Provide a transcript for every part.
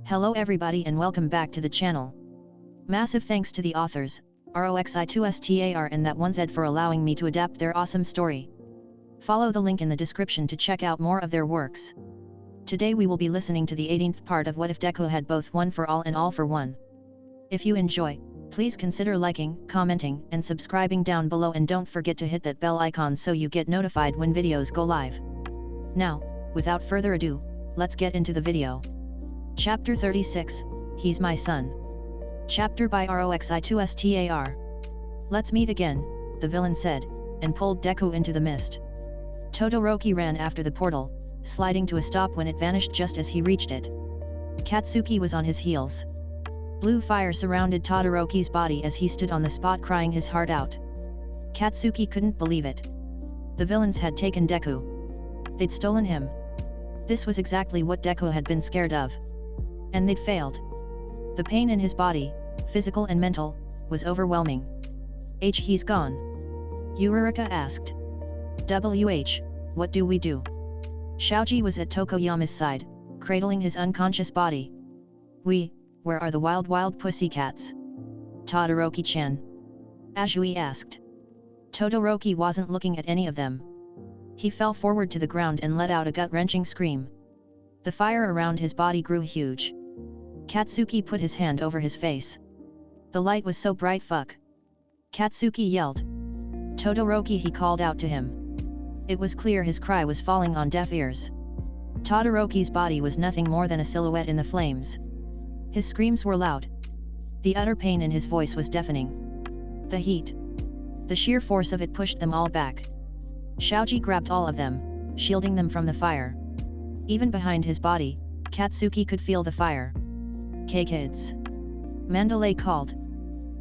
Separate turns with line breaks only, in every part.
Hello everybody and welcome back to the channel. Massive thanks to the authors, Roxi2Star and ThatOneZed for allowing me to adapt their awesome story. Follow the link in the description to check out more of their works. Today we will be listening to the 18th part of What If Deku Had Both One for All and All for One. If you enjoy, please consider liking, commenting, and subscribing down below, and don't forget to hit that bell icon so you get notified when videos go live. Now, without further ado, let's get into the video. Chapter 36, He's My Son. Chapter by Roxi2Star. Let's meet again, the villain said, and pulled Deku into the mist. Todoroki ran after the portal, sliding to a stop when it vanished just as he reached it. Katsuki was on his heels. Blue fire surrounded Todoroki's body as he stood on the spot crying his heart out. Katsuki couldn't believe it. The villains had taken Deku. They'd stolen him. This was exactly what Deku had been scared of. And they'd failed. The pain in his body, physical and mental, was overwhelming. He's gone. Uraraka asked. What do we do? Shaoji was at Tokoyama's side, cradling his unconscious body. Where are the wild pussycats? Todoroki-chan. Azui asked. Todoroki wasn't looking at any of them. He fell forward to the ground and let out a gut-wrenching scream. The fire around his body grew huge. Katsuki put his hand over his face. The light was so bright. Fuck. Katsuki yelled. Todoroki, he called out to him. It was clear his cry was falling on deaf ears. Todoroki's body was nothing more than a silhouette in the flames. His screams were loud. The utter pain in his voice was deafening. The heat. The sheer force of it pushed them all back. Shaoji grabbed all of them, shielding them from the fire. Even behind his body, Katsuki could feel the fire. Kids. Mandalay called.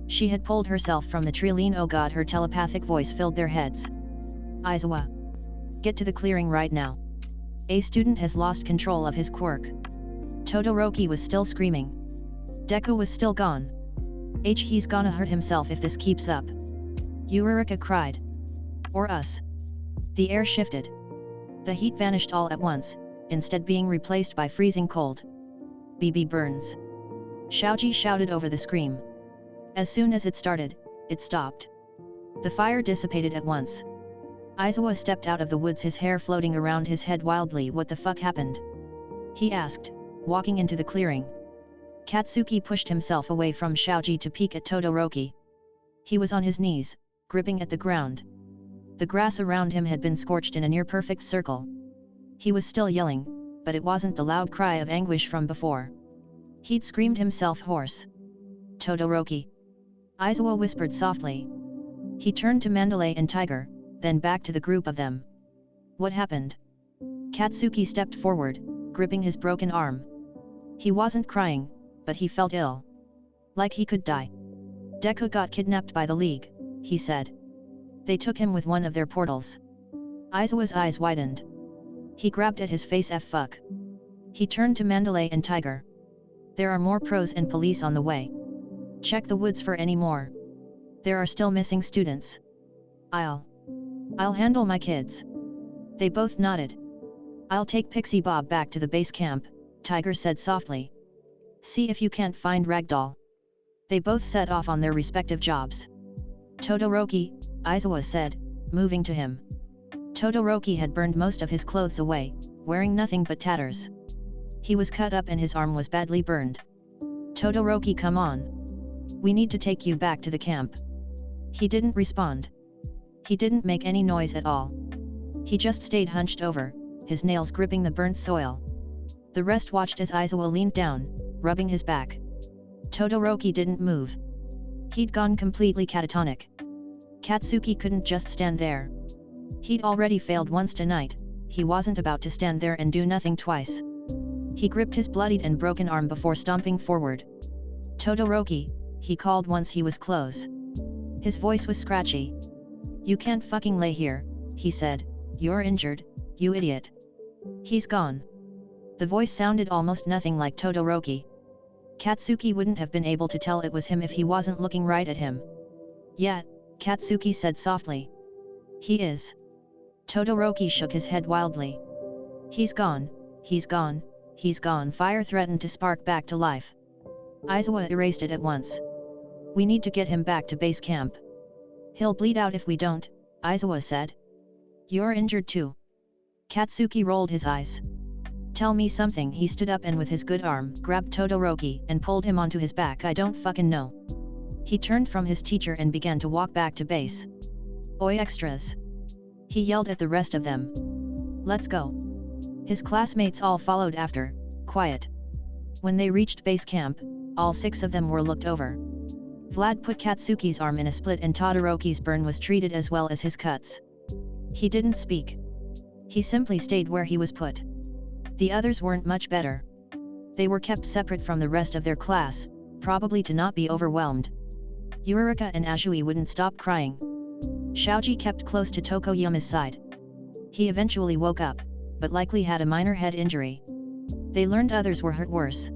She had pulled herself from the trilene. Oh god, her telepathic voice filled their heads. Aizawa. Get to the clearing right now. A student has lost control of his quirk. Todoroki was still screaming. Deku was still gone. He's gonna hurt himself if this keeps up. Uraraka cried. Or us. The air shifted. The heat vanished all at once, instead being replaced by freezing cold. BB burns. Shaoji shouted over the scream. As soon as it started, it stopped. The fire dissipated at once. Aizawa stepped out of the woods, his hair floating around his head wildly. What the fuck happened? He asked, walking into the clearing. Katsuki pushed himself away from Shaoji to peek at Todoroki. He was on his knees, gripping at the ground. The grass around him had been scorched in a near-perfect circle. He was still yelling, but it wasn't the loud cry of anguish from before. He'd screamed himself hoarse. Todoroki. Aizawa whispered softly. He turned to Mandalay and Tiger, then back to the group of them. What happened? Katsuki stepped forward, gripping his broken arm. He wasn't crying, but he felt ill. Like he could die. Deku got kidnapped by the League, he said. They took him with one of their portals. Aizawa's eyes widened. He grabbed at his face. Fuck. He turned to Mandalay and Tiger. There are more pros and police on the way. Check the woods for any more. There are still missing students. I'll handle my kids. They both nodded. I'll take Pixie Bob back to the base camp, Tiger said softly. See if you can't find Ragdoll. They both set off on their respective jobs. Todoroki, Aizawa said, moving to him. Todoroki had burned most of his clothes away, wearing nothing but tatters. He was cut up and his arm was badly burned. Todoroki, come on. We need to take you back to the camp. He didn't respond. He didn't make any noise at all. He just stayed hunched over, his nails gripping the burnt soil. The rest watched as Aizawa leaned down, rubbing his back. Todoroki didn't move. He'd gone completely catatonic. Katsuki couldn't just stand there. He'd already failed once tonight, he wasn't about to stand there and do nothing twice. He gripped his bloodied and broken arm before stomping forward. Todoroki, he called once he was close. His voice was scratchy. You can't fucking lay here, he said. You're injured, you idiot. He's gone. The voice sounded almost nothing like Todoroki. Katsuki wouldn't have been able to tell it was him if he wasn't looking right at him. Yeah, Katsuki said softly. He is. Todoroki shook his head wildly. He's gone, he's gone. Fire threatened to spark back to life. Aizawa erased it at once. We need to get him back to base camp. He'll bleed out if we don't, Aizawa said. You're injured too. Katsuki rolled his eyes. Tell me something. He stood up and with his good arm, grabbed Todoroki and pulled him onto his back. I don't fucking know. He turned from his teacher and began to walk back to base. Oi extras! He yelled at the rest of them. Let's go. His classmates all followed after, quiet. When they reached base camp, all 6 of them were looked over. Vlad put Katsuki's arm in a split and Todoroki's burn was treated as well as his cuts. He didn't speak. He simply stayed where he was put. The others weren't much better. They were kept separate from the rest of their class, probably to not be overwhelmed. Yurika and Azui wouldn't stop crying. Shaoji kept close to Tokoyama's side. He eventually woke up, but likely had a minor head injury. They learned others were hurt worse.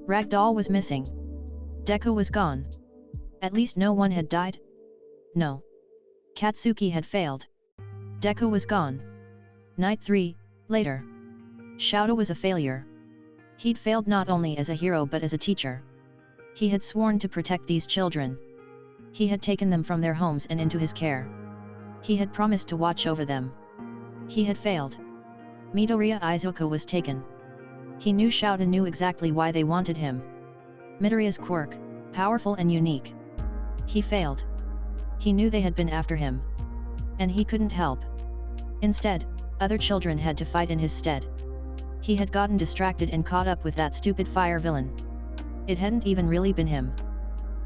Ragdoll was missing. Deku was gone. At least no one had died? No. Katsuki had failed. Deku was gone. Night 3, later. Shouta was a failure. He'd failed not only as a hero but as a teacher. He had sworn to protect these children. He had taken them from their homes and into his care. He had promised to watch over them. He had failed. Midoriya Izuku was taken. He knew Shouta knew exactly why they wanted him. Midoriya's quirk, powerful and unique. He failed. He knew they had been after him. And he couldn't help. Instead, other children had to fight in his stead. He had gotten distracted and caught up with that stupid fire villain. It hadn't even really been him.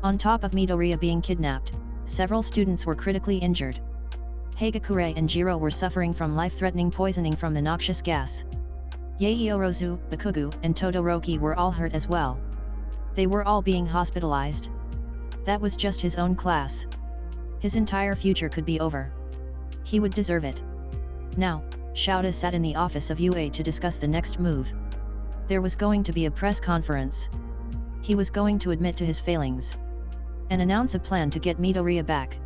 On top of Midoriya being kidnapped, several students were critically injured. Hagakure and Jiro were suffering from life-threatening poisoning from the noxious gas. Yaoyorozu, Bakugo, and Todoroki were all hurt as well. They were all being hospitalized. That was just his own class. His entire future could be over. He would deserve it. Now, Shouta sat in the office of UA to discuss the next move. There was going to be a press conference. He was going to admit to his failings. And announce a plan to get Midoriya back.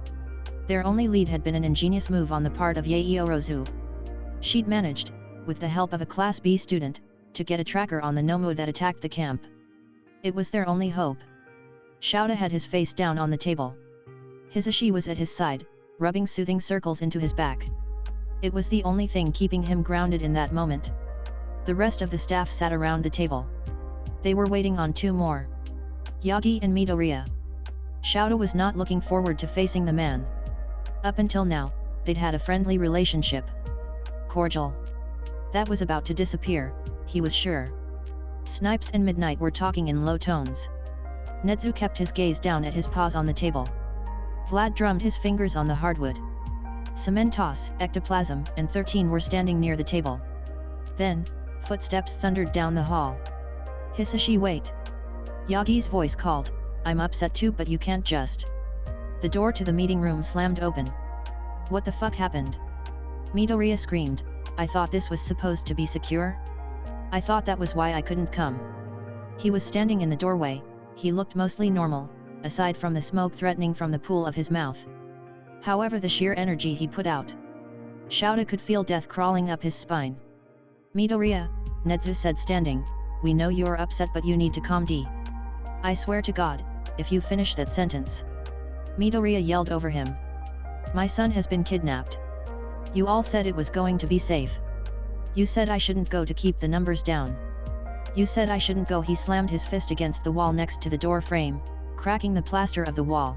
Their only lead had been an ingenious move on the part of Yaoyorozu. She'd managed, with the help of a Class B student, to get a tracker on the Nomu that attacked the camp. It was their only hope. Shouta had his face down on the table. Hisashi was at his side, rubbing soothing circles into his back. It was the only thing keeping him grounded in that moment. The rest of the staff sat around the table. They were waiting on 2 more. Yagi and Midoriya. Shouta was not looking forward to facing the man. Up until now, they'd had a friendly relationship. Cordial. That was about to disappear, he was sure. Snipes and Midnight were talking in low tones. Netsu kept his gaze down at his paws on the table. Vlad drummed his fingers on the hardwood. Cementos, Ectoplasm, and 13 were standing near the table. Then, footsteps thundered down the hall. Hisashi, wait. Yagi's voice called, I'm upset too, but you can't just. The door to the meeting room slammed open. What the fuck happened? Midoriya screamed, I thought this was supposed to be secure? I thought that was why I couldn't come. He was standing in the doorway, he looked mostly normal, aside from the smoke threatening from the pool of his mouth. However, the sheer energy he put out. Shouta could feel death crawling up his spine. Midoriya, Netsu said, standing, we know you're upset, but you need to calm down. I swear to God, if you finish that sentence. Midoriya yelled over him. My son has been kidnapped. You all said it was going to be safe. You said I shouldn't go to keep the numbers down. You said I shouldn't go. He slammed his fist against the wall next to the door frame, cracking the plaster of the wall.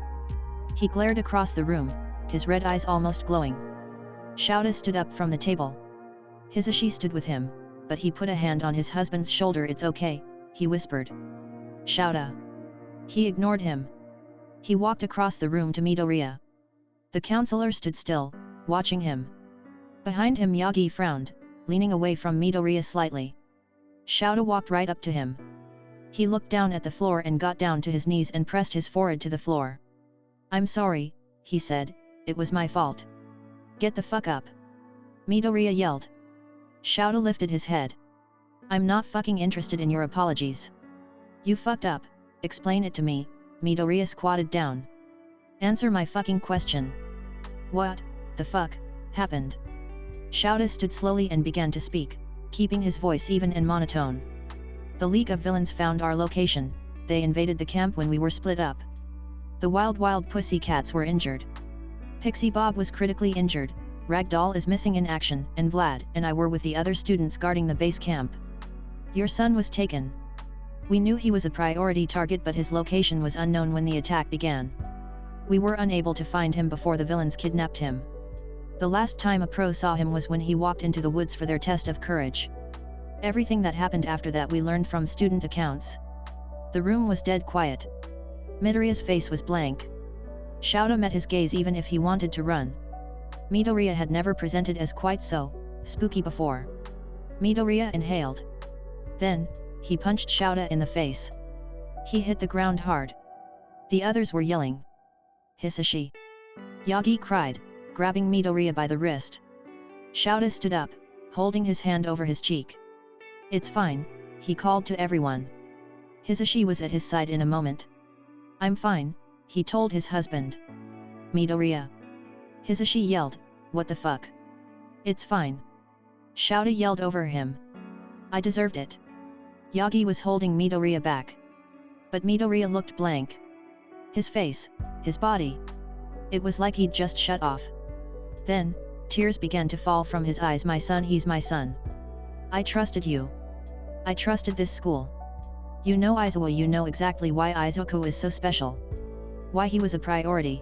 He glared across the room, his red eyes almost glowing. Shouta stood up from the table. Hisashi stood with him, but he put a hand on his husband's shoulder. It's okay, he whispered. Shouta. He ignored him. He walked across the room to Midoriya. The counselor stood still, watching him. Behind him Yagi frowned, leaning away from Midoriya slightly. Shouta walked right up to him. He looked down at the floor and got down to his knees and pressed his forehead to the floor. I'm sorry, he said, it was my fault. Get the fuck up. Midoriya yelled. Shouta lifted his head. I'm not fucking interested in your apologies. You fucked up, explain it to me. Midoriya squatted down. Answer my fucking question. What the fuck happened? Shouta stood slowly and began to speak, keeping his voice even and monotone. The League of Villains found our location. They invaded the camp when we were split up. The wild pussycats were injured. Pixie Bob was critically injured, Ragdoll is missing in action, and Vlad and I were with the other students guarding the base camp. Your son was taken. We knew he was a priority target, but his location was unknown when the attack began. We were unable to find him before the villains kidnapped him. The last time a pro saw him was when he walked into the woods for their test of courage. Everything that happened after that we learned from student accounts. The room was dead quiet. Midoriya's face was blank. Shouta met his gaze even if he wanted to run. Midoriya had never presented as quite so spooky before. Midoriya inhaled. Then, he punched Shouta in the face. He hit the ground hard. The others were yelling. Hisashi! Yagi cried, grabbing Midoriya by the wrist. Shouta stood up, holding his hand over his cheek. It's fine, he called to everyone. Hisashi was at his side in a moment. I'm fine, he told his husband. Midoriya! Hisashi yelled, what the fuck? It's fine. Shouta yelled over him. I deserved it. Yagi was holding Midoriya back. But Midoriya looked blank. His face, his body. It was like he'd just shut off. Then, tears began to fall from his eyes. My son, he's my son. I trusted you. I trusted this school. You know Aizawa, you know exactly why Aizawa is so special. Why he was a priority.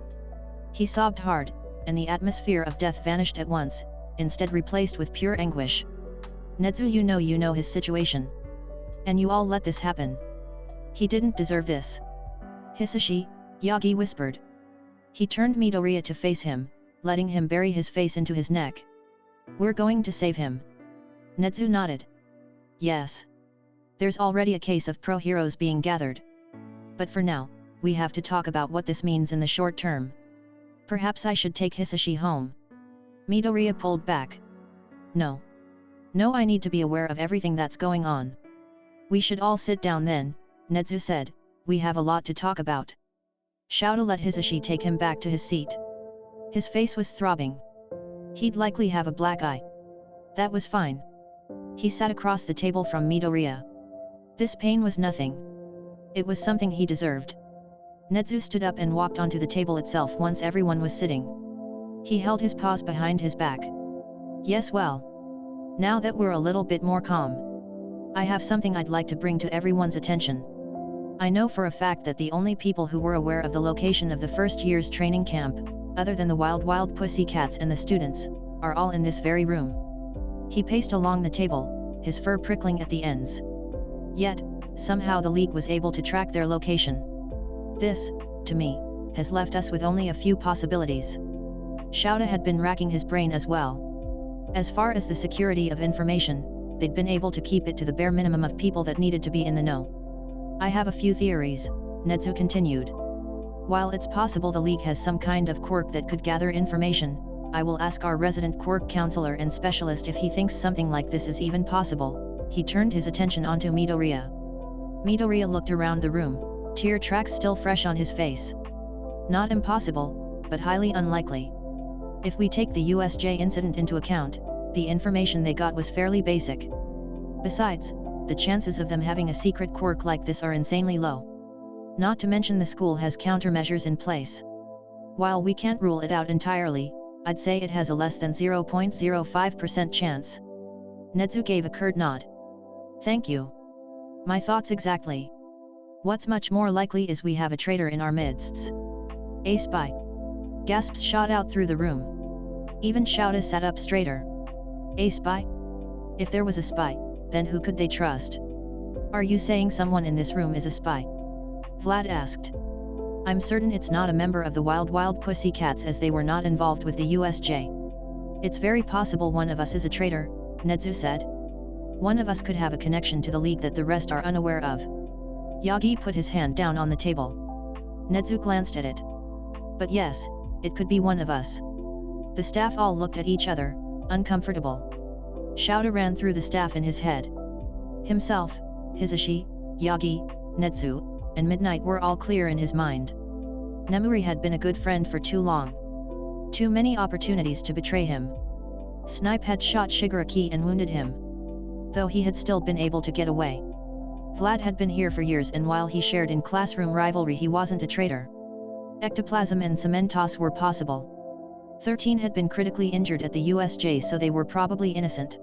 He sobbed hard, and the atmosphere of death vanished at once, instead replaced with pure anguish. Netsu, you know his situation. And you all let this happen. He didn't deserve this. Hisashi, Yagi whispered. He turned Midoriya to face him, letting him bury his face into his neck. We're going to save him. Netsu nodded. Yes. There's already a case of pro-heroes being gathered. But for now, we have to talk about what this means in the short term. Perhaps I should take Hisashi home. Midoriya pulled back. No. No, I need to be aware of everything that's going on. We should all sit down then, Netsu said, we have a lot to talk about. Shouta let Hisashi take him back to his seat. His face was throbbing. He'd likely have a black eye. That was fine. He sat across the table from Midoriya. This pain was nothing. It was something he deserved. Netsu stood up and walked onto the table itself once everyone was sitting. He held his paws behind his back. Yes, well. Now that we're a little bit more calm, I have something I'd like to bring to everyone's attention. I know for a fact that the only people who were aware of the location of the first year's training camp, other than the wild pussycats and the students, are all in this very room. He paced along the table, his fur prickling at the ends. Yet, somehow the League was able to track their location. This, to me, has left us with only a few possibilities. Shouta had been racking his brain as well. As far as the security of information, they'd been able to keep it to the bare minimum of people that needed to be in the know. I have a few theories, Netsu continued. While it's possible the League has some kind of quirk that could gather information, I will ask our resident quirk counselor and specialist if he thinks something like this is even possible. He turned his attention onto Midoriya. Midoriya looked around the room, tear tracks still fresh on his face. Not impossible, but highly unlikely. If we take the USJ incident into account, the information they got was fairly basic. Besides, the chances of them having a secret quirk like this are insanely low. Not to mention the school has countermeasures in place. While we can't rule it out entirely, I'd say it has a less than 0.05% chance. Netsu gave a curt nod. Thank you. My thoughts exactly. What's much more likely is we have a traitor in our midst. A spy. Gasps shot out through the room. Even Shouta sat up straighter. A spy? If there was a spy, then who could they trust? Are you saying someone in this room is a spy? Vlad asked. I'm certain it's not a member of the wild pussycats, as they were not involved with the USJ. It's very possible one of us is a traitor, Netsu said. One of us could have a connection to the League that the rest are unaware of. Yagi put his hand down on the table. Netsu glanced at it. But yes, it could be one of us. The staff all looked at each other, uncomfortable. Shouta ran through the staff in his head. Himself, Hisashi, Yagi, Netsu, and Midnight were all clear in his mind. Nemuri had been a good friend for too long. Too many opportunities to betray him. Snipe had shot Shigaraki and wounded him, though he had still been able to get away. Vlad had been here for years, and while he shared in classroom rivalry, he wasn't a traitor. Ectoplasm and cementos were possible. 13 had been critically injured at the USJ, so they were probably innocent.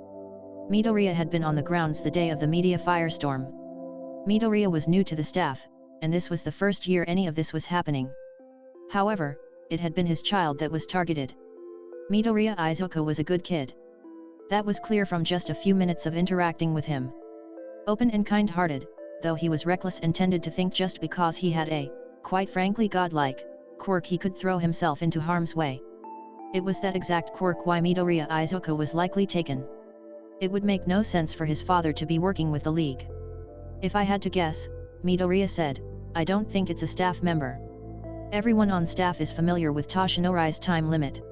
Midoriya had been on the grounds the day of the media firestorm. Midoriya was new to the staff, and this was the first year any of this was happening. However, it had been his child that was targeted. Midoriya Izuku was a good kid. That was clear from just a few minutes of interacting with him. Open and kind-hearted, though he was reckless and tended to think just because he had a, quite frankly godlike, quirk he could throw himself into harm's way. It was that exact quirk why Midoriya Izuku was likely taken. It would make no sense for his father to be working with the League. If I had to guess, Midoriya said, I don't think it's a staff member. Everyone on staff is familiar with Toshinori's time limit.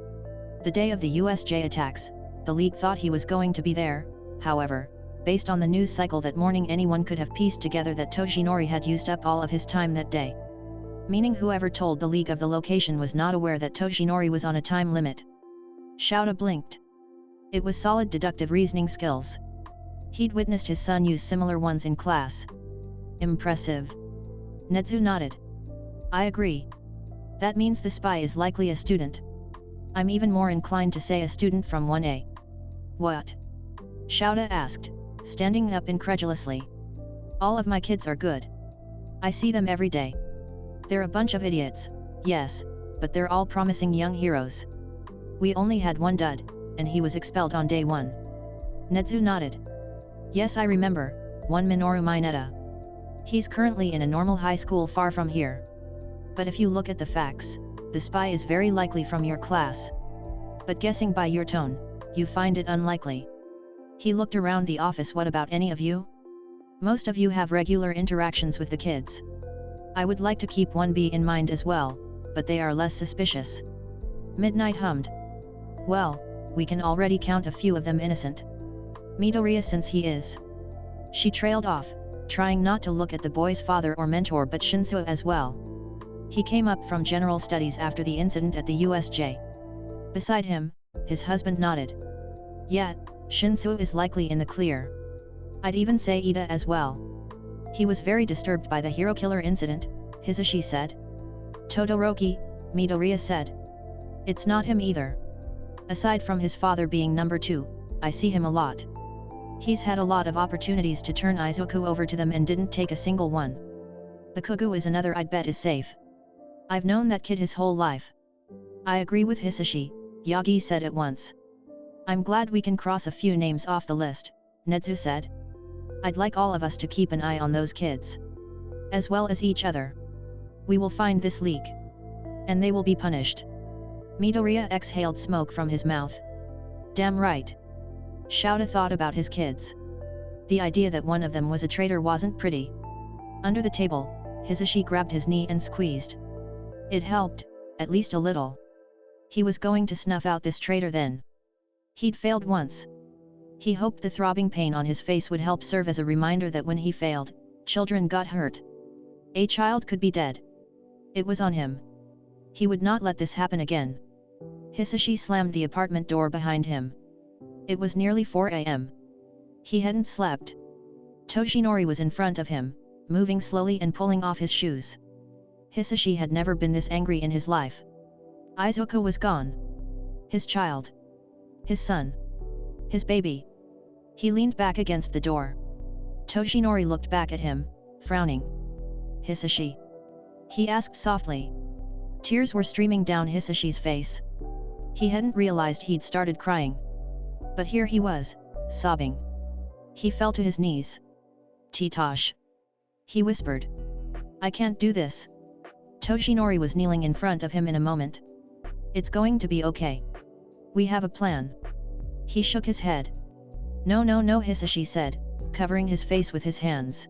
The day of the USJ attacks, the League thought he was going to be there. However, based on the news cycle that morning, anyone could have pieced together that Toshinori had used up all of his time that day. Meaning whoever told the League of the location was not aware that Toshinori was on a time limit. Shouta blinked. It was solid deductive reasoning skills. He'd witnessed his son use similar ones in class. Impressive. Netsu nodded. I agree. That means the spy is likely a student. I'm even more inclined to say a student from 1A. What? Shouta asked, standing up incredulously. All of my kids are good. I see them every day. They're a bunch of idiots, yes, but they're all promising young heroes. We only had one dud, and he was expelled on day 1. Netsu nodded. Yes, I remember, one Minoru Mineta. He's currently in a normal high school far from here. But if you look at the facts, the spy is very likely from your class. But guessing by your tone, you find it unlikely. He looked around the office. What about any of you? Most of you have regular interactions with the kids. I would like to keep 1B in mind as well, but they are less suspicious. Midnight hummed. Well, we can already count a few of them innocent. Midoriya, since he is. She trailed off, trying not to look at the boy's father or mentor but Shinsuo as well. He came up from general studies after the incident at the USJ. Beside him, his husband nodded. Yet, Shinsuo is likely in the clear. I'd even say Ida as well. He was very disturbed by the hero killer incident, Hisashi said. Todoroki, Midoriya said. It's not him either. Aside from his father being number 2, I see him a lot. He's had a lot of opportunities to turn Izuku over to them and didn't take a single one. Bakugo is another I'd bet is safe. I've known that kid his whole life. I agree with Hisashi, Yagi said at once. I'm glad we can cross a few names off the list, Netsu said. I'd like all of us to keep an eye on those kids. As well as each other. We will find this leak. And they will be punished. Midoriya exhaled smoke from his mouth. Damn right. Shouta thought about his kids. The idea that one of them was a traitor wasn't pretty. Under the table, Hisashi grabbed his knee and squeezed. It helped, at least a little. He was going to snuff out this traitor then. He'd failed once. He hoped the throbbing pain on his face would help serve as a reminder that when he failed, children got hurt. A child could be dead. It was on him. He would not let this happen again. Hisashi slammed the apartment door behind him. It was nearly 4 a.m. He hadn't slept. Toshinori was in front of him, moving slowly and pulling off his shoes. Hisashi had never been this angry in his life. Izuku was gone. His child. His son. His baby. He leaned back against the door. Toshinori looked back at him, frowning. Hisashi? He asked softly. Tears were streaming down Hisashi's face. He hadn't realized he'd started crying. But here he was, sobbing. He fell to his knees. Titosh. He whispered. I can't do this. Toshinori was kneeling in front of him in a moment. It's going to be okay. We have a plan. He shook his head. No, Hisashi said, covering his face with his hands.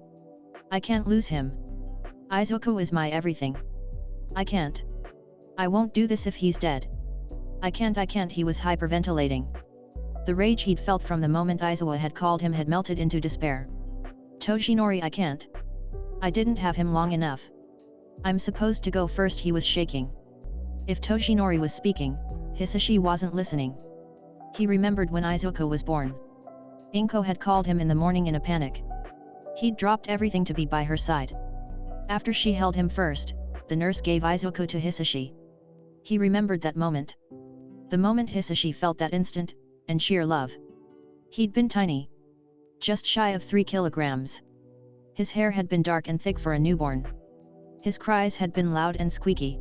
I can't lose him. Izuku is my everything. I can't. I won't do this if he's dead. I can't, he was hyperventilating. The rage he'd felt from the moment Aizawa had called him had melted into despair. Toshinori, I can't. I didn't have him long enough. I'm supposed to go first. He was shaking. If Toshinori was speaking, Hisashi wasn't listening. He remembered when Izuku was born. Inko had called him in the morning in a panic. He'd dropped everything to be by her side. After she held him first, the nurse gave Izuku to Hisashi. He remembered that moment. The moment Hisashi felt that instant, and sheer love. He'd been tiny. Just shy of 3 kilograms. His hair had been dark and thick for a newborn. His cries had been loud and squeaky.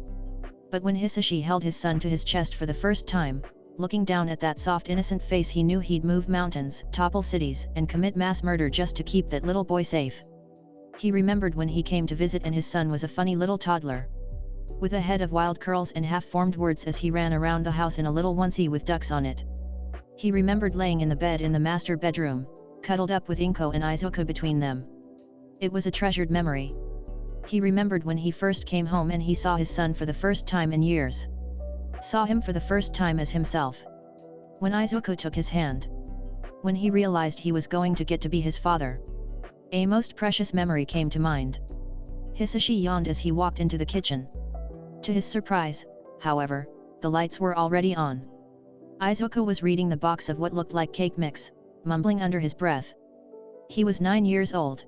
But when Hisashi held his son to his chest for the first time, looking down at that soft innocent face, he knew he'd move mountains, topple cities, and commit mass murder just to keep that little boy safe. He remembered when he came to visit and his son was a funny little toddler. With a head of wild curls and half-formed words as he ran around the house in a little onesie with ducks on it. He remembered laying in the bed in the master bedroom, cuddled up with Inko and Izuku between them. It was a treasured memory. He remembered when he first came home and he saw his son for the first time in years. Saw him for the first time as himself. When Izuku took his hand. When he realized he was going to get to be his father. A most precious memory came to mind. Hisashi yawned as he walked into the kitchen. To his surprise, however, the lights were already on. Izuku was reading the box of what looked like cake mix, mumbling under his breath. He was 9 years old.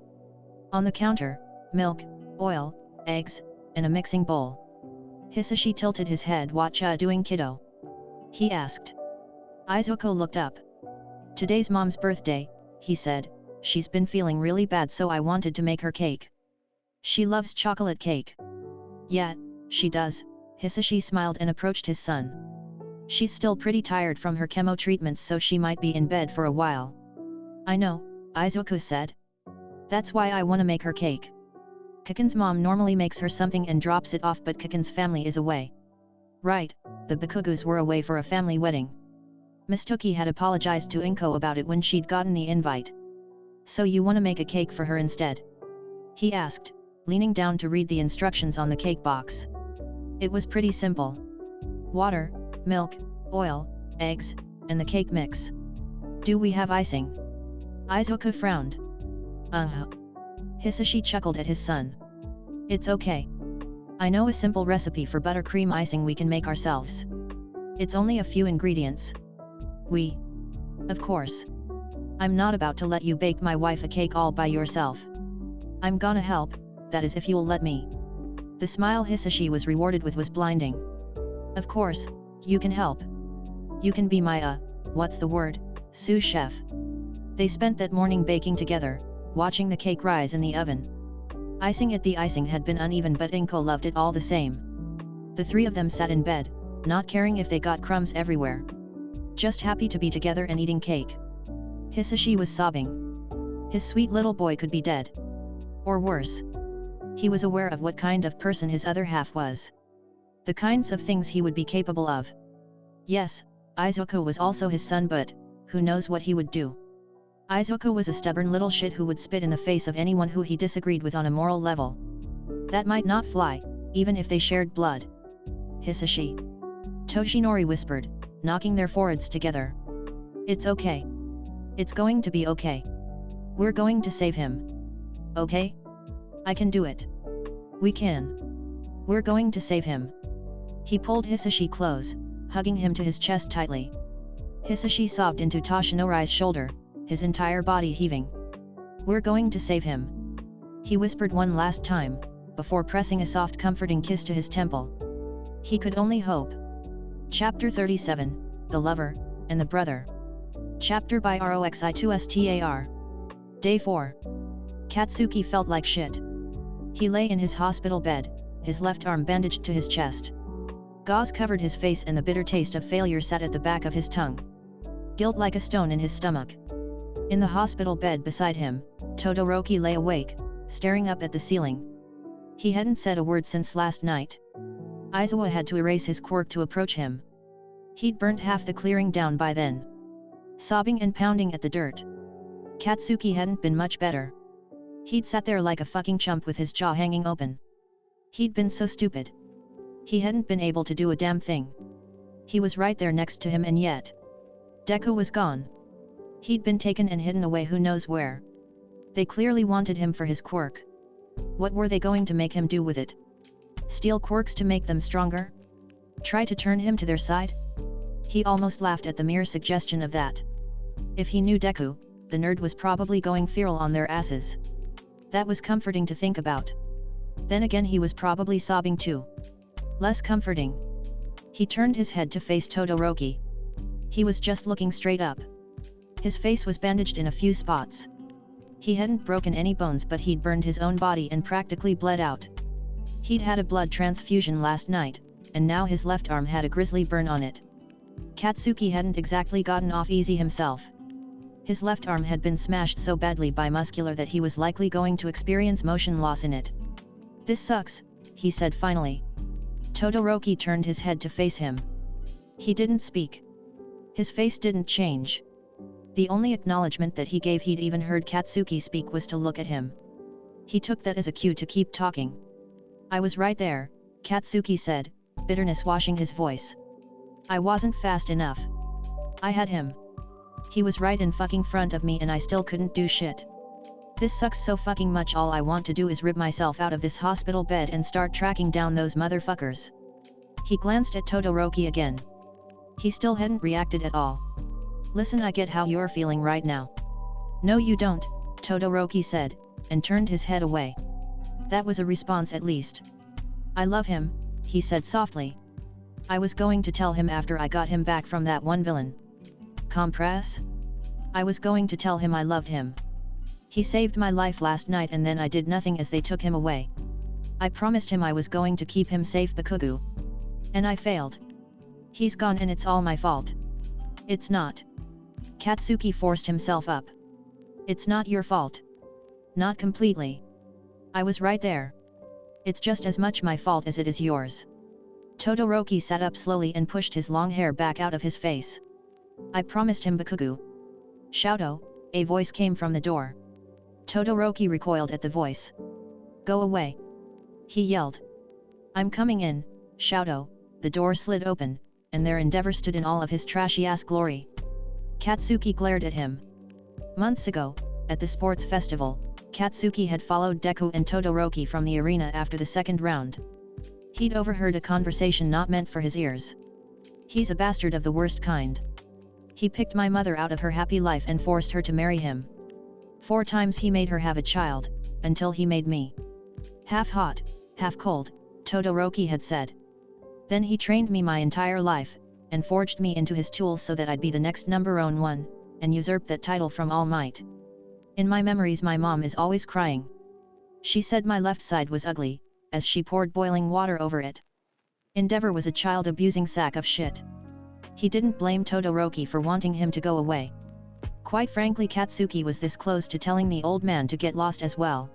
On the counter, milk, oil, eggs, and a mixing bowl. Hisashi tilted his head. "What ya doing, kiddo?" he asked. Izuku looked up. "Today's mom's birthday," he said. "She's been feeling really bad, so I wanted to make her cake. She loves chocolate cake." "Yeah, she does," Hisashi smiled and approached his son. "She's still pretty tired from her chemo treatments, so she might be in bed for a while." "I know," Izuku said. "That's why I wanna make her cake. Kaken's mom normally makes her something and drops it off, but Kaken's family is away." "Right, the Bakugus were away for a family wedding. Miss Toki had apologized to Inko about it when she'd gotten the invite. So you wanna make a cake for her instead?" he asked, leaning down to read the instructions on the cake box. It was pretty simple. Water, milk, oil, eggs, and the cake mix. "Do we have icing?" Izuku frowned. Hisashi chuckled at his son. "It's okay. I know a simple recipe for buttercream icing we can make ourselves. It's only a few ingredients." Of course. I'm not about to let you bake my wife a cake all by yourself. I'm gonna help, that is if you'll let me." The smile Hisashi was rewarded with was blinding. "Of course, you can help. You can be my what's the word, sous chef." They spent that morning baking together, watching the cake rise in the oven. Icing had been uneven, but Inko loved it all the same. The three of them sat in bed, not caring if they got crumbs everywhere. Just happy to be together and eating cake. Hisashi was sobbing. His sweet little boy could be dead. Or worse. He was aware of what kind of person his other half was. The kinds of things he would be capable of. Yes, Izuku was also his son, but who knows what he would do. Izuku was a stubborn little shit who would spit in the face of anyone who he disagreed with on a moral level. That might not fly, even if they shared blood. "Hisashi," Toshinori whispered, knocking their foreheads together. "It's okay. It's going to be okay. We're going to save him. Okay? I can do it. We can. We're going to save him." He pulled Hisashi close, hugging him to his chest tightly. Hisashi sobbed into Toshinori's shoulder, his entire body heaving. "We're going to save him," he whispered one last time, before pressing a soft comforting kiss to his temple. He could only hope. Chapter 37, The Lover, and the Brother. Chapter by Roxi2Star. Day 4. Katsuki felt like shit. He lay in his hospital bed, his left arm bandaged to his chest. Gauze covered his face and the bitter taste of failure sat at the back of his tongue. Guilt like a stone in his stomach. In the hospital bed beside him, Todoroki lay awake, staring up at the ceiling. He hadn't said a word since last night. Aizawa had to erase his quirk to approach him. He'd burnt half the clearing down by then. Sobbing and pounding at the dirt. Katsuki hadn't been much better. He'd sat there like a fucking chump with his jaw hanging open. He'd been so stupid. He hadn't been able to do a damn thing. He was right there next to him, and yet Deku was gone. He'd been taken and hidden away who knows where. They clearly wanted him for his quirk. What were they going to make him do with it? Steal quirks to make them stronger? Try to turn him to their side? He almost laughed at the mere suggestion of that. If he knew Deku, the nerd was probably going feral on their asses. That was comforting to think about. Then again he was probably sobbing too. Less comforting. He turned his head to face Todoroki. He was just looking straight up. His face was bandaged in a few spots. He hadn't broken any bones, but he'd burned his own body and practically bled out. He'd had a blood transfusion last night, and now his left arm had a grisly burn on it. Katsuki hadn't exactly gotten off easy himself. His left arm had been smashed so badly by muscular that he was likely going to experience motion loss in it. "This sucks," he said finally. Todoroki turned his head to face him. He didn't speak. His face didn't change. The only acknowledgement that he gave he'd even heard Katsuki speak was to look at him. He took that as a cue to keep talking. "I was right there," Katsuki said, bitterness washing his voice. "I wasn't fast enough. I had him. He was right in fucking front of me and I still couldn't do shit. This sucks so fucking much. All I want to do is rip myself out of this hospital bed and start tracking down those motherfuckers." He glanced at Todoroki again. He still hadn't reacted at all. "Listen, I get how you're feeling right now." "No you don't," Todoroki said, and turned his head away. That was a response at least. "I love him," he said softly. "I was going to tell him after I got him back from that one villain. Compress? I was going to tell him I loved him. He saved my life last night and then I did nothing as they took him away. I promised him I was going to keep him safe, Bakugo. And I failed. He's gone and it's all my fault." "It's not." Katsuki forced himself up. "It's not your fault. Not completely. I was right there. It's just as much my fault as it is yours." Todoroki sat up slowly and pushed his long hair back out of his face. "I promised him, Bakugo." "Shouto," a voice came from the door. Todoroki recoiled at the voice. "Go away," he yelled. "I'm coming in, Shouto." The door slid open, and there Endeavor stood in all of his trashy-ass glory. Katsuki glared at him. Months ago, at the sports festival, Katsuki had followed Deku and Todoroki from the arena after the second round. He'd overheard a conversation not meant for his ears. "He's a bastard of the worst kind. He picked my mother out of her happy life and forced her to marry him. 4 times he made her have a child, until he made me. Half hot, half cold," Todoroki had said. "Then he trained me my entire life, and forged me into his tools so that I'd be the next #1, and usurp that title from All Might. In my memories my mom is always crying. She said my left side was ugly, as she poured boiling water over it. Endeavor was a child-abusing sack of shit." He didn't blame Todoroki for wanting him to go away. Quite frankly, Katsuki was this close to telling the old man to get lost as well.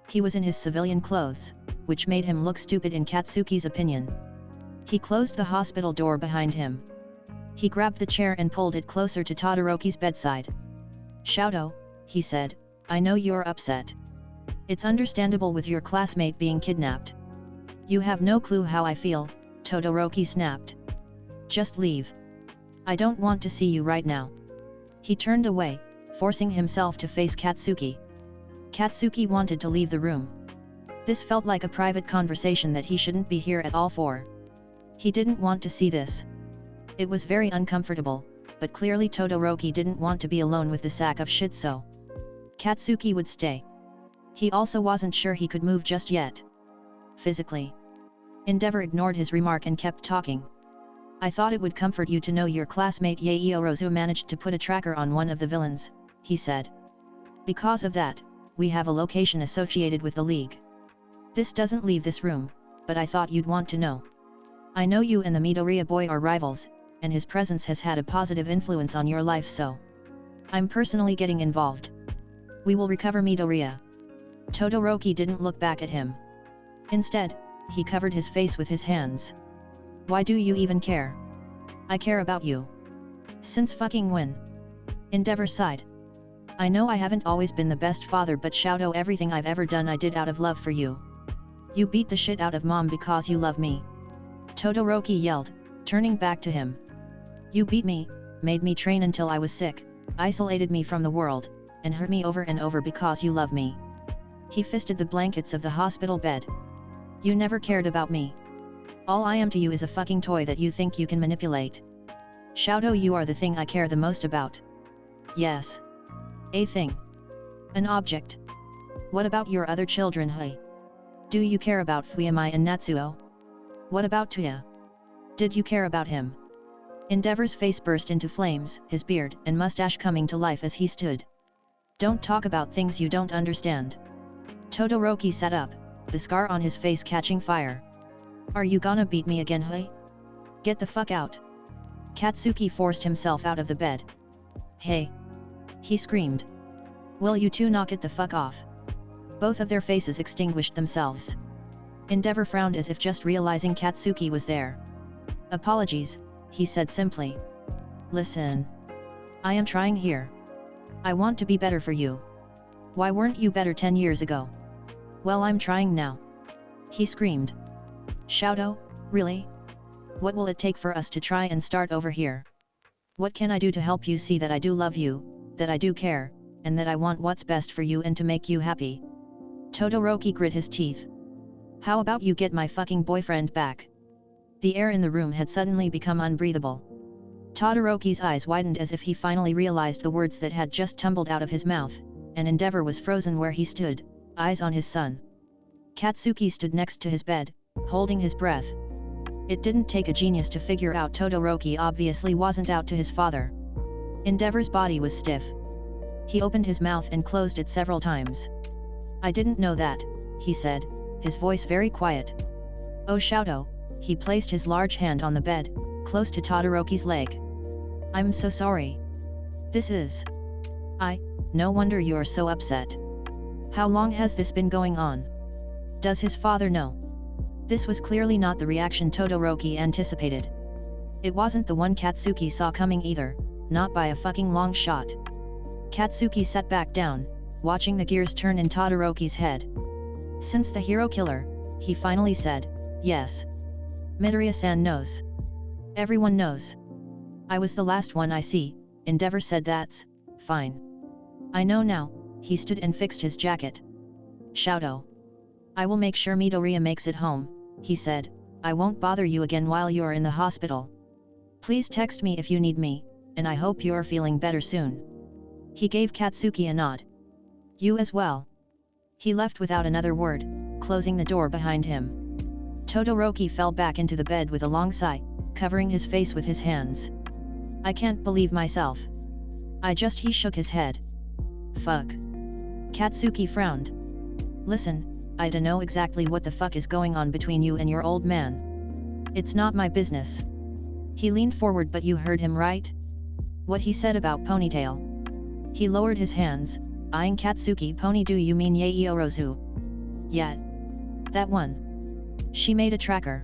He was in his civilian clothes, which made him look stupid in Katsuki's opinion. He closed the hospital door behind him. He grabbed the chair and pulled it closer to Todoroki's bedside. "Shouto," he said, "I know you're upset. It's understandable with your classmate being kidnapped." "You have no clue how I feel," Todoroki snapped. "Just leave. I don't want to see you right now." He turned away, forcing himself to face Katsuki. Katsuki wanted to leave the room. This felt like a private conversation that he shouldn't be here at all for. He didn't want to see this. It was very uncomfortable, but clearly Todoroki didn't want to be alone with the sack of shit, so Katsuki would stay. He also wasn't sure he could move just yet. Physically. Endeavor ignored his remark and kept talking. "I thought it would comfort you to know your classmate Yaeorozu managed to put a tracker on one of the villains," he said. "Because of that, we have a location associated with the League. This doesn't leave this room, but I thought you'd want to know. I know you and the Midoriya boy are rivals, and his presence has had a positive influence on your life, so I'm personally getting involved. We will recover Midoriya." Todoroki didn't look back at him. Instead, he covered his face with his hands. "Why do you even care?" "I care about you. Since fucking when?" Endeavor sighed. "I know I haven't always been the best father, but Shouto, everything I've ever done I did out of love for you. You beat the shit out of mom because you love me." Todoroki yelled, turning back to him. "You beat me, made me train until I was sick, isolated me from the world, and hurt me over and over because you love me." He fisted the blankets of the hospital bed. "You never cared about me. All I am to you is a fucking toy that you think you can manipulate. Shouto, you are the thing I care the most about." "Yes. A thing. An object. What about your other children, hey? Do you care about Fuyamai and Natsuo? What about Tuya? Did you care about him? Endeavor's face burst into flames, his beard and mustache coming to life as he stood. Don't talk about things you don't understand. Todoroki sat up, the scar on his face catching fire. Are you gonna beat me again, hey? Get the fuck out. Katsuki forced himself out of the bed. Hey! He screamed. Will you two knock it the fuck off? Both of their faces extinguished themselves. Endeavor frowned as if just realizing Katsuki was there. Apologies, he said simply. Listen. I am trying here. I want to be better for you. Why weren't you better 10 years ago? Well, I'm trying now. He screamed. Shouto, really? What will it take for us to try and start over here? What can I do to help you see that I do love you, that I do care, and that I want what's best for you and to make you happy? Todoroki grit his teeth. How about you get my fucking boyfriend back? The air in the room had suddenly become unbreathable. Todoroki's eyes widened as if he finally realized the words that had just tumbled out of his mouth, and Endeavor was frozen where he stood, eyes on his son. Katsuki stood next to his bed, holding his breath. It didn't take a genius to figure out Todoroki obviously wasn't out to his father. Endeavor's body was stiff. He opened his mouth and closed it several times. I didn't know that, he said, his voice very quiet. Oh Shouto, he placed his large hand on the bed, close to Todoroki's leg. I'm so sorry. This is... no wonder you're so upset. How long has this been going on? Does his father know? This was clearly not the reaction Todoroki anticipated. It wasn't the one Katsuki saw coming either, not by a fucking long shot. Katsuki sat back down, watching the gears turn in Todoroki's head. Since the hero killer, he finally said, yes. Midoriya-san knows. Everyone knows. I was the last one I see, Endeavor said. That's fine. I know now. He stood and fixed his jacket. Shouto. I will make sure Midoriya makes it home, he said. I won't bother you again while you're in the hospital. Please text me if you need me, and I hope you're feeling better soon. He gave Katsuki a nod. You as well. He left without another word, closing the door behind him. Todoroki fell back into the bed with a long sigh, covering his face with his hands. I can't believe myself. He shook his head. Fuck. Katsuki frowned. Listen, I don't know exactly what the fuck is going on between you and your old man. It's not my business. He leaned forward. But you heard him right? What he said about Ponytail. He lowered his hands, eyeing Katsuki. Pony, do you mean Yaoyorozu? Yeah. That one. She made a tracker.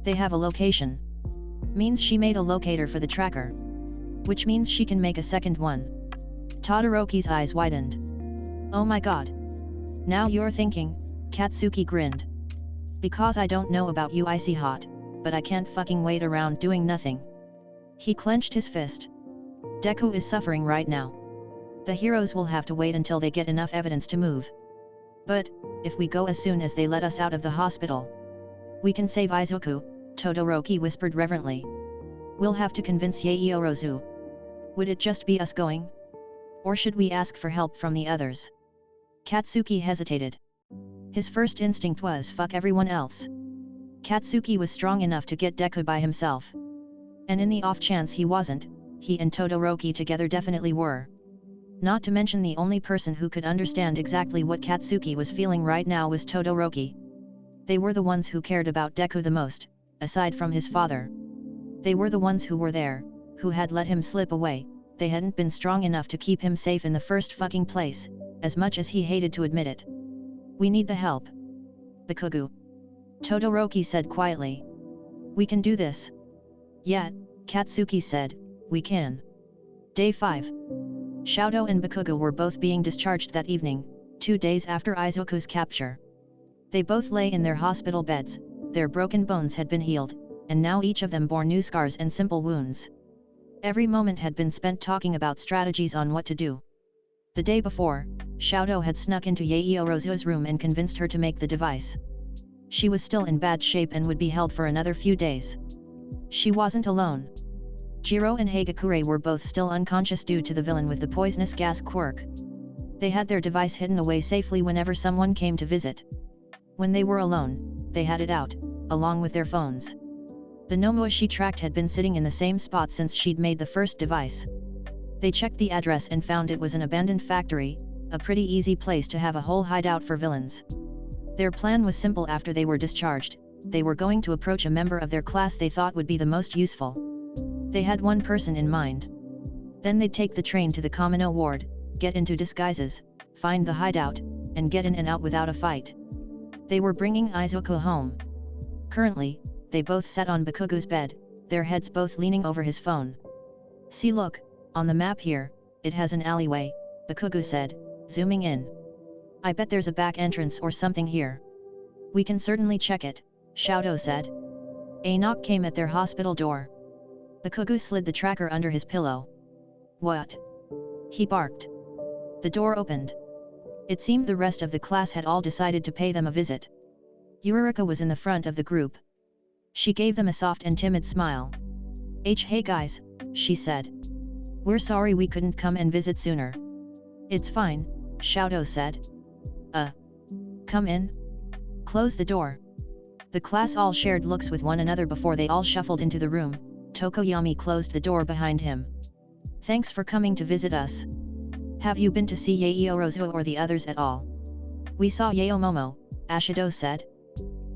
They have a location. Means she made a locator for the tracker. Which means she can make a second one. Todoroki's eyes widened. Oh my god. Now you're thinking, Katsuki grinned. Because I don't know about you, icy hot, but I can't fucking wait around doing nothing. He clenched his fist. Deku is suffering right now. The heroes will have to wait until they get enough evidence to move. But, if we go as soon as they let us out of the hospital, we can save Izuku, Todoroki whispered reverently. We'll have to convince Yaoyorozu. Would it just be us going? Or should we ask for help from the others? Katsuki hesitated. His first instinct was fuck everyone else. Katsuki was strong enough to get Deku by himself. And in the off chance he wasn't, he and Todoroki together definitely were. Not to mention the only person who could understand exactly what Katsuki was feeling right now was Todoroki. They were the ones who cared about Deku the most, aside from his father. They were the ones who were there, who had let him slip away. They hadn't been strong enough to keep him safe in the first fucking place, as much as he hated to admit it. We need the help. Bikugu. Todoroki said quietly. We can do this. Yeah, Katsuki said, we can. Day 5. Shouto and Bikugu were both being discharged that evening, 2 days after Izuku's capture. They both lay in their hospital beds, their broken bones had been healed, and now each of them bore new scars and simple wounds. Every moment had been spent talking about strategies on what to do. The day before, Shouto had snuck into Yaoyorozu's room and convinced her to make the device. She was still in bad shape and would be held for another few days. She wasn't alone. Jiro and Hagakure were both still unconscious due to the villain with the poisonous gas quirk. They had their device hidden away safely whenever someone came to visit. When they were alone, they had it out, along with their phones. The Nomua she tracked had been sitting in the same spot since she'd made the first device. They checked the address and found it was an abandoned factory, a pretty easy place to have a whole hideout for villains. Their plan was simple. After they were discharged, they were going to approach a member of their class they thought would be the most useful. They had one person in mind. Then they'd take the train to the Kamino ward, get into disguises, find the hideout, and get in and out without a fight. They were bringing Izuku home. Currently, they both sat on Bakugo's bed, their heads both leaning over his phone. "See, look, on the map here, it has an alleyway," Bakugo said, zooming in. "I bet there's a back entrance or something here." "We can certainly check it," Shoto said. A knock came at their hospital door. Bakugo slid the tracker under his pillow. "What?" he barked. The door opened. It seemed the rest of the class had all decided to pay them a visit. Yurika was in the front of the group. She gave them a soft and timid smile. "Hey guys," she said. "We're sorry we couldn't come and visit sooner." "It's fine," Shoto said. Come in. Close the door." The class all shared looks with one another before they all shuffled into the room. Tokoyami closed the door behind him. "Thanks for coming to visit us. Have you been to see Yaeorozu or the others at all?" "We saw Yaomomo," Ashido said.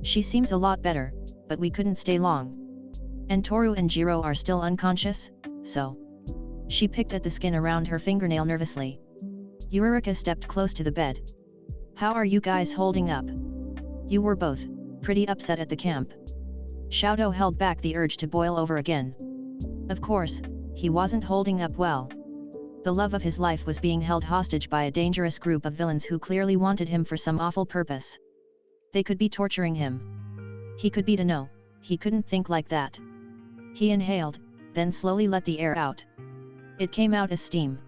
"She seems a lot better, but we couldn't stay long. And Toru and Jiro are still unconscious, so..." She picked at the skin around her fingernail nervously. Yurika stepped close to the bed. "How are you guys holding up? You were both pretty upset at the camp." Shoto held back the urge to boil over again. Of course, he wasn't holding up well. The love of his life was being held hostage by a dangerous group of villains who clearly wanted him for some awful purpose. They could be torturing him. He could be to know, he couldn't think like that. He inhaled, then slowly let the air out. It came out as steam.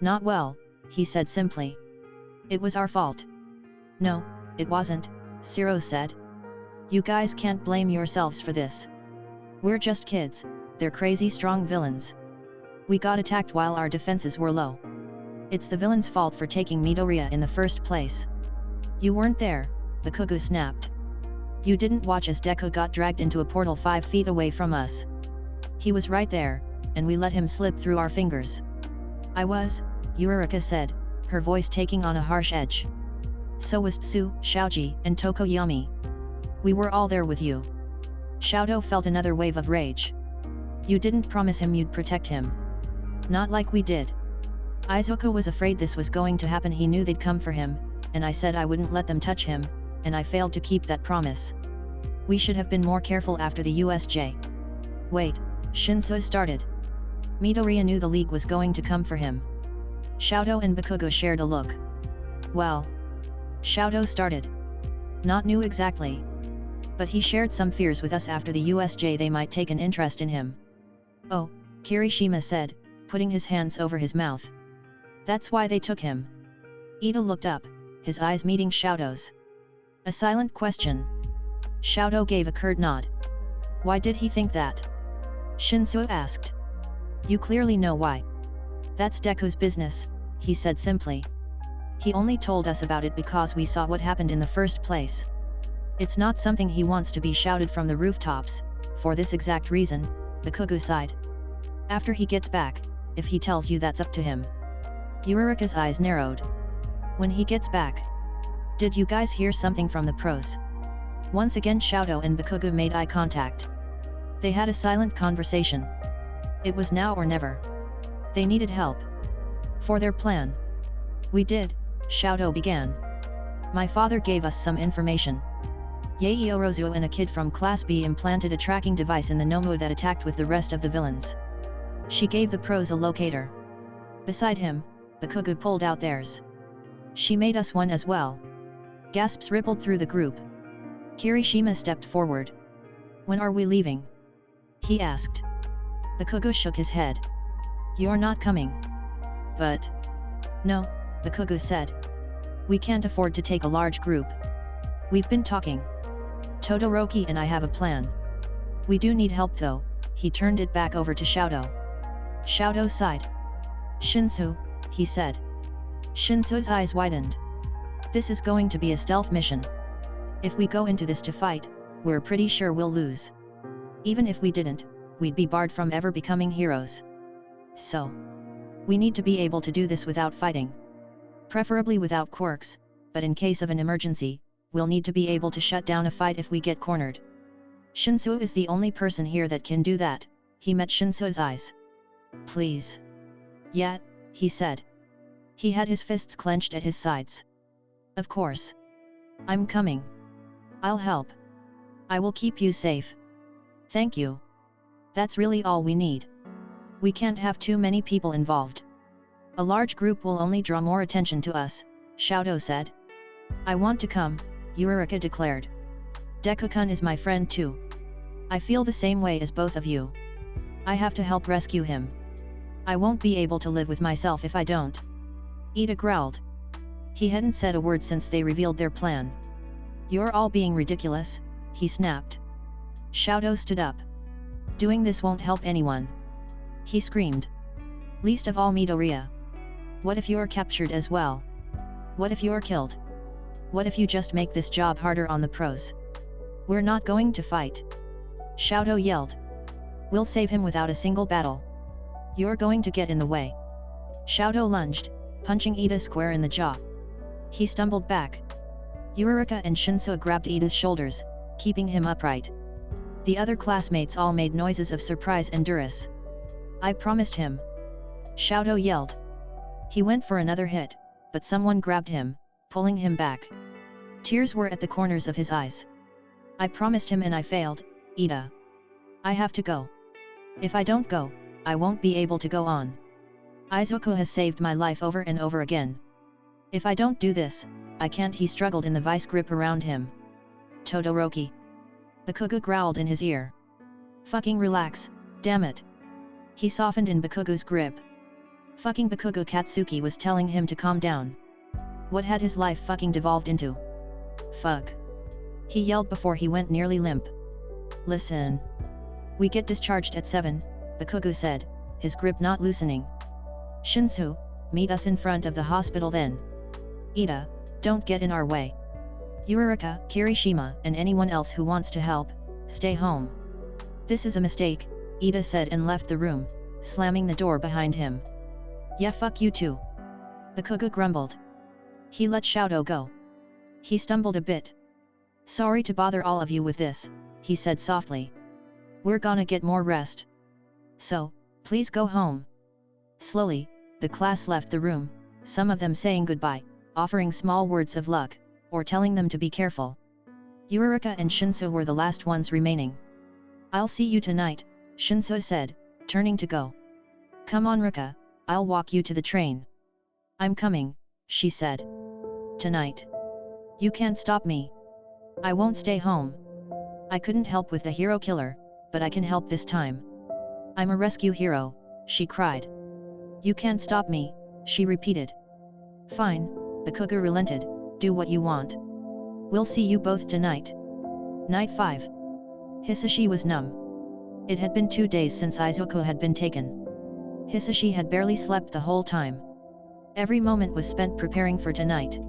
"Not well," he said simply. "It was our fault." "No, it wasn't," Shiro said. "You guys can't blame yourselves for this. We're just kids, they're crazy strong villains. We got attacked while our defenses were low. It's the villain's fault for taking Midoriya in the first place." "You weren't there," Bakugo snapped. "You didn't watch as Deku got dragged into a portal 5 feet away from us. He was right there, and we let him slip through our fingers." "I was," Yurika said, her voice taking on a harsh edge. "So was Tsu, Shaoji, and Tokoyami. We were all there with you." Shoto felt another wave of rage. "You didn't promise him you'd protect him. Not like we did." "Izuku was afraid this was going to happen. He knew they'd come for him, and I said I wouldn't let them touch him, and I failed to keep that promise. We should have been more careful after the USJ." "Wait," Shinsu started. "Midoriya knew the League was going to come for him." Shoto and Bakugo shared a look. "Well," Shoto started. "Not knew exactly. But he shared some fears with us after the USJ they might take an interest in him." "Oh," Kirishima said, putting his hands over his mouth. "That's why they took him." Ida looked up, his eyes meeting Shoto's. A silent question. Shoto gave a curt nod. "Why did he think that?" Shinsu asked. "You clearly know why." "That's Deku's business," he said simply. "He only told us about it because we saw what happened in the first place. It's not something he wants to be shouted from the rooftops, for this exact reason," Bakugo sighed. "After he gets back, if he tells you, that's up to him." Yurika's eyes narrowed. "When he gets back. Did you guys hear something from the pros?" Once again Shoto and Bakugo made eye contact. They had a silent conversation. It was now or never. They needed help. For their plan. "We did," Shoto began. "My father gave us some information. Yaeorozu and a kid from Class B implanted a tracking device in the Nomua that attacked with the rest of the villains. She gave the pros a locator. Beside him, Bakugo pulled out theirs. She made us one as well." Gasps rippled through the group. Kirishima stepped forward. "When are we leaving?" he asked. Bakugo shook his head. "You're not coming." "But..." "No," Bakugo said. "We can't afford to take a large group. We've been talking. Todoroki and I have a plan. We do need help though." He turned it back over to Shoto. Shoto sighed. "Shinsu," he said. Shinsu's eyes widened. This is going to be a stealth mission. If we go into this to fight, we're pretty sure we'll lose. Even if we didn't, we'd be barred from ever becoming heroes. So, we need to be able to do this without fighting. Preferably without quirks, but in case of an emergency, we'll need to be able to shut down a fight if we get cornered. Shinsu is the only person here that can do that. He met Shinsu's eyes. Please. Yeah, he said. He had his fists clenched at his sides. Of course. I'm coming. I'll help. I will keep you safe. Thank you. That's really all we need. We can't have too many people involved. A large group will only draw more attention to us, Shoto said. I want to come, Yurika declared. Deku-kun is my friend too. I feel the same way as both of you. I have to help rescue him. I won't be able to live with myself if I don't. Ida growled. He hadn't said a word since they revealed their plan. You're all being ridiculous, he snapped. Shoto stood up. Doing this won't help anyone. He screamed. Least of all Midoriya. What if you're captured as well? What if you're killed? What if you just make this job harder on the pros? We're not going to fight. Shoto yelled. We'll save him without a single battle. You're going to get in the way. Shoto lunged, punching Ida square in the jaw. He stumbled back. Yurika and Shinsu grabbed Ida's shoulders, keeping him upright. The other classmates all made noises of surprise and duress. I promised him. Shoto yelled. He went for another hit, but someone grabbed him, pulling him back. Tears were at the corners of his eyes. I promised him and I failed, Ida. I have to go. If I don't go, I won't be able to go on. Izuku has saved my life over and over again. If I don't do this, I can't. He struggled in the vice grip around him. Todoroki. Bakugo growled in his ear. Fucking relax, damn it. He softened in Bakugo's grip. Fucking Bakugo. Katsuki was telling him to calm down. What had his life fucking devolved into? Fuck. He yelled before he went nearly limp. Listen. We get discharged at 7, Bakugo said, his grip not loosening. Shinsu, meet us in front of the hospital then. Ida, don't get in our way. Yurika, Kirishima, and anyone else who wants to help, stay home. This is a mistake, Ida said and left the room, slamming the door behind him. Yeah, fuck you too. Bakugo grumbled. He let Shoto go. He stumbled a bit. Sorry to bother all of you with this, he said softly. We're gonna get more rest. So, please go home. Slowly, the class left the room, some of them saying goodbye, offering small words of luck, or telling them to be careful. Yurika and Shinsu were the last ones remaining. I'll see you tonight, Shinsu said, turning to go. Come on Rika, I'll walk you to the train. I'm coming, she said. Tonight. You can't stop me. I won't stay home. I couldn't help with the hero killer, but I can help this time. I'm a rescue hero, she cried. You can't stop me, she repeated. Fine, Bakugo relented, do what you want. We'll see you both tonight. Night 5. Hisashi was numb. It had been 2 days since Izuku had been taken. Hisashi had barely slept the whole time. Every moment was spent preparing for tonight.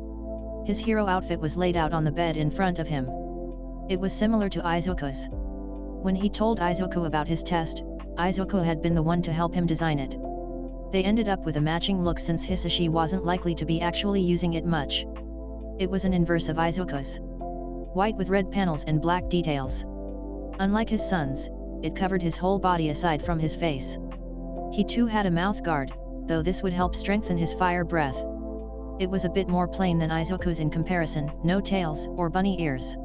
His hero outfit was laid out on the bed in front of him. It was similar to Izuku's. When he told Izuku about his test, Izuku had been the one to help him design it. They ended up with a matching look since Hisashi wasn't likely to be actually using it much. It was an inverse of Izuku's. White with red panels and black details. Unlike his son's, it covered his whole body aside from his face. He too had a mouth guard, though this would help strengthen his fire breath. It was a bit more plain than Izuku's in comparison, no tails or bunny ears.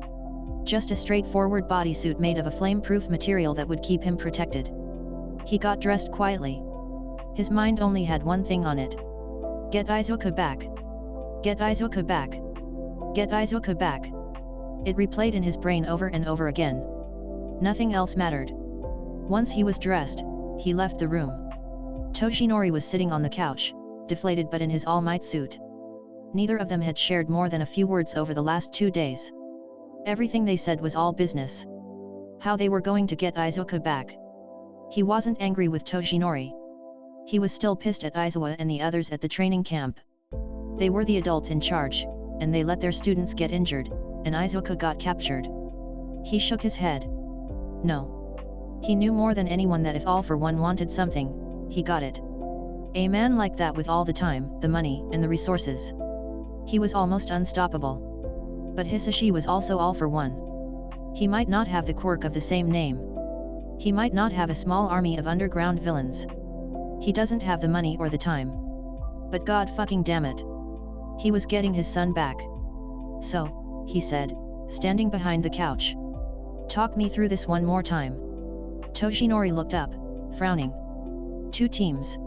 Just a straightforward bodysuit made of a flame-proof material that would keep him protected. He got dressed quietly. His mind only had one thing on it. Get Izuku back. Get Izuku back. Get Izuku back. It replayed in his brain over and over again. Nothing else mattered. Once he was dressed, he left the room. Toshinori was sitting on the couch, deflated but in his All Might suit. Neither of them had shared more than a few words over the last 2 days. Everything they said was all business. How they were going to get Izuku back. He wasn't angry with Toshinori. He was still pissed at Aizawa and the others at the training camp. They were the adults in charge, and they let their students get injured, and Izuku got captured. He shook his head. No. He knew more than anyone that if All for One wanted something, he got it. A man like that with all the time, the money, and the resources. He was almost unstoppable. But Hisashi was also All for One. He might not have the quirk of the same name. He might not have a small army of underground villains. He doesn't have the money or the time. But god fucking damn it. He was getting his son back. So, he said, standing behind the couch. Talk me through this one more time. Toshinori looked up, frowning. 2 teams.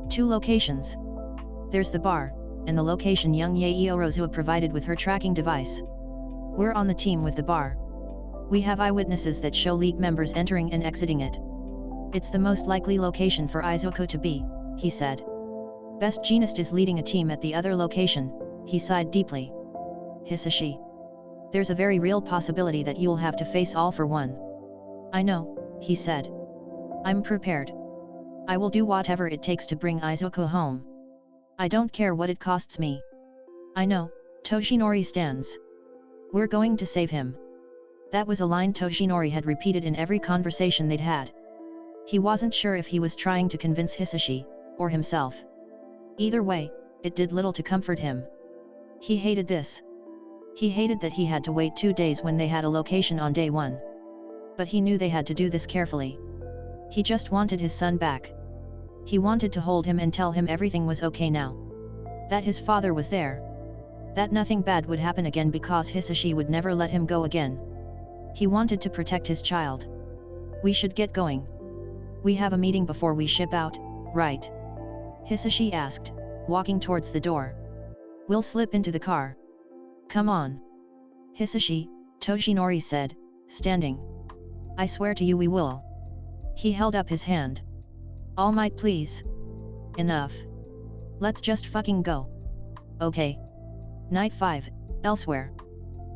2 locations. There's the bar, and the location young Yae Orozu provided with her tracking device. We're on the team with the bar. We have eyewitnesses that show League members entering and exiting it. It's the most likely location for Izuku to be, he said. Best Jeanist is leading a team at the other location, he sighed deeply. Hisashi. There's a very real possibility that you'll have to face All for One. I know, he said. I'm prepared. I will do whatever it takes to bring Izuku home. I don't care what it costs me. I know, Toshinori stands. We're going to save him. That was a line Toshinori had repeated in every conversation they'd had. He wasn't sure if he was trying to convince Hisashi, or himself. Either way, it did little to comfort him. He hated this. He hated that he had to wait 2 days when they had a location on day 1. But he knew they had to do this carefully. He just wanted his son back. He wanted to hold him and tell him everything was okay now. That his father was there. That nothing bad would happen again because Hisashi would never let him go again. He wanted to protect his child. We should get going. We have a meeting before we ship out, right? Hisashi asked, walking towards the door. We'll slip into the car. Come on. Hisashi, Toshinori said, standing. I swear to you we will. He held up his hand. All Might please. Enough. Let's just fucking go. Okay. Night 5, elsewhere.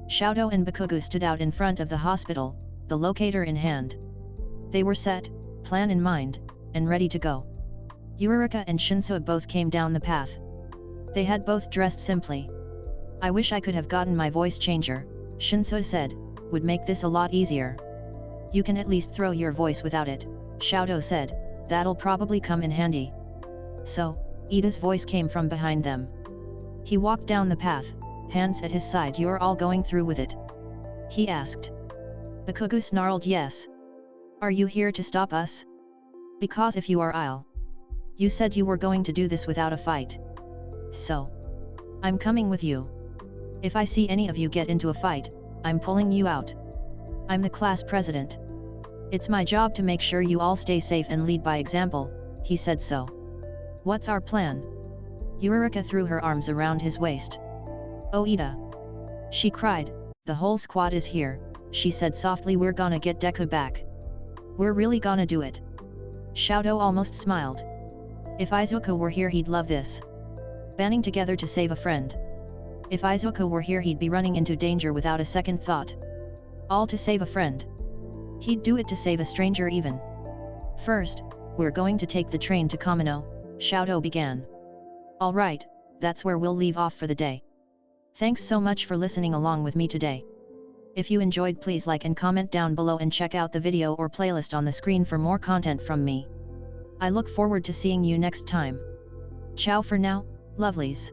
Shoto and Bakugo stood out in front of the hospital, the locator in hand. They were set, plan in mind, and ready to go. Yurika and Shinso both came down the path. They had both dressed simply. I wish I could have gotten my voice changer, Shinso said, would make this a lot easier. You can at least throw your voice without it, Shoto said, that'll probably come in handy. So, Ida's voice came from behind them. He walked down the path, hands at his side. You're all going through with it? He asked. Bakugo snarled yes. Are you here to stop us? Because if you are You said you were going to do this without a fight. So. I'm coming with you. If I see any of you get into a fight, I'm pulling you out. I'm the class president. It's my job to make sure you all stay safe and lead by example, he said so. What's our plan? Yurika threw her arms around his waist. Oh Ida! She cried, the whole squad is here, she said softly. We're gonna get Deku back. We're really gonna do it. Shoto almost smiled. If Izuku were here he'd love this. Banding together to save a friend. If Izuku were here he'd be running into danger without a second thought. All to save a friend. He'd do it to save a stranger even. First, we're going to take the train to Kamino, Shoto began. Alright, that's where we'll leave off for the day. Thanks so much for listening along with me today. If you enjoyed, please like and comment down below and check out the video or playlist on the screen for more content from me. I look forward to seeing you next time. Ciao for now, lovelies.